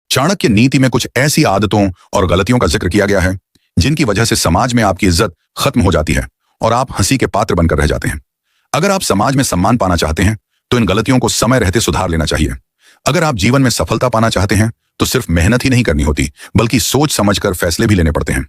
चाणक्य नीति में कुछ ऐसी आदतों और गलतियों का जिक्र किया गया है जिनकी वजह से समाज में आपकी इज्जत खत्म हो जाती है और आप हंसी के पात्र बनकर रह जाते हैं। अगर आप समाज में सम्मान पाना चाहते हैं तो इन गलतियों को समय रहते सुधार लेना चाहिए। अगर आप जीवन में सफलता पाना चाहते हैं तो सिर्फ मेहनत ही नहीं करनी होती बल्कि सोच समझकर फैसले भी लेने पड़ते हैं।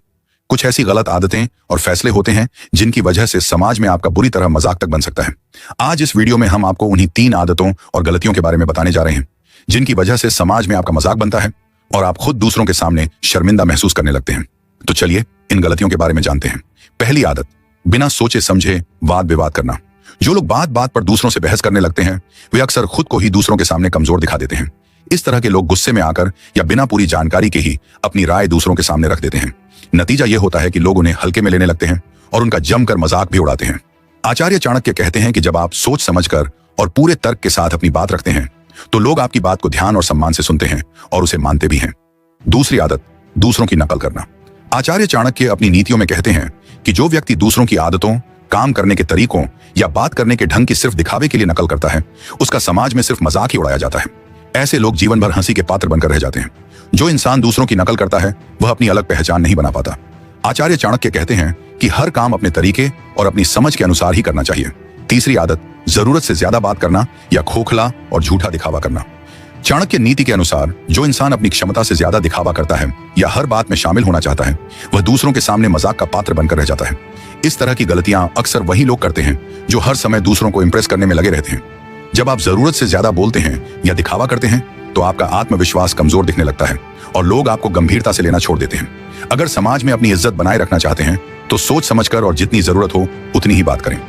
कुछ ऐसी गलत आदतें और फैसले होते हैं जिनकी वजह से समाज में आपका बुरी तरह मजाक तक बन सकता है। आज इस वीडियो में हम आपको उन्हीं 3 आदतों और गलतियों के बारे में बताने जा रहे हैं जिनकी वजह से समाज में आपका मजाक बनता है और आप खुद दूसरों के सामने शर्मिंदा महसूस करने लगते हैं। तो चलिए इन गलतियों के बारे में जानते हैं। पहली आदत, बिना सोचे समझे वाद विवाद करना। जो लोग बात बात पर दूसरों से बहस करने लगते हैं वे अक्सर खुद को ही दूसरों के सामने कमजोर दिखा देते हैं। इस तरह के लोग गुस्से में आकर या बिना पूरी जानकारी के ही अपनी राय दूसरों के सामने रख देते हैं। नतीजा यह होता है कि लोग उन्हें हल्के में लेने लगते हैं और उनका जमकर मजाक भी उड़ाते हैं। आचार्य चाणक्य कहते हैं कि जब आप सोच समझकर और पूरे तर्क के साथ अपनी बात रखते हैं तो लोग आपकी बात को ध्यान और सम्मान से सुनते हैं और उसे मानते भी हैं। दूसरी आदत, दूसरों की नकल करना। आचार्य चाणक्य अपनी नीतियों में कहते हैं कि जो व्यक्ति दूसरों की आदतों, काम करने के तरीकों या बात करने के ढंग की सिर्फ दिखावे के लिए नकल करता है उसका समाज में सिर्फ मजाक ही उड़ाया जाता है। ऐसे लोग जीवन भर हंसी के पात्र बनकर रह जाते हैं। जो इंसान दूसरों की नकल करता है वह अपनी अलग पहचान नहीं बना पाता। आचार्य चाणक्य कहते हैं कि हर काम अपने तरीके और अपनी समझ के अनुसार ही करना चाहिए। तीसरी आदत, जरूरत से ज्यादा बात करना या खोखला और झूठा दिखावा करना। चाणक्य नीति के अनुसार जो इंसान अपनी क्षमता से ज्यादा दिखावा करता है या हर बात में शामिल होना चाहता है वह दूसरों के सामने मजाक का पात्र बनकर रह जाता है। इस तरह की गलतियां अक्सर वही लोग करते हैं जो हर समय दूसरों को इंप्रेस करने में लगे रहते हैं। जब आप जरूरत से ज्यादा बोलते हैं या दिखावा करते हैं तो आपका आत्मविश्वास कमजोर दिखने लगता है और लोग आपको गंभीरता से लेना छोड़ देते हैं। अगर समाज में अपनी इज्जत बनाए रखना चाहते हैं तो सोच समझकर और जितनी जरूरत हो उतनी ही बात करें।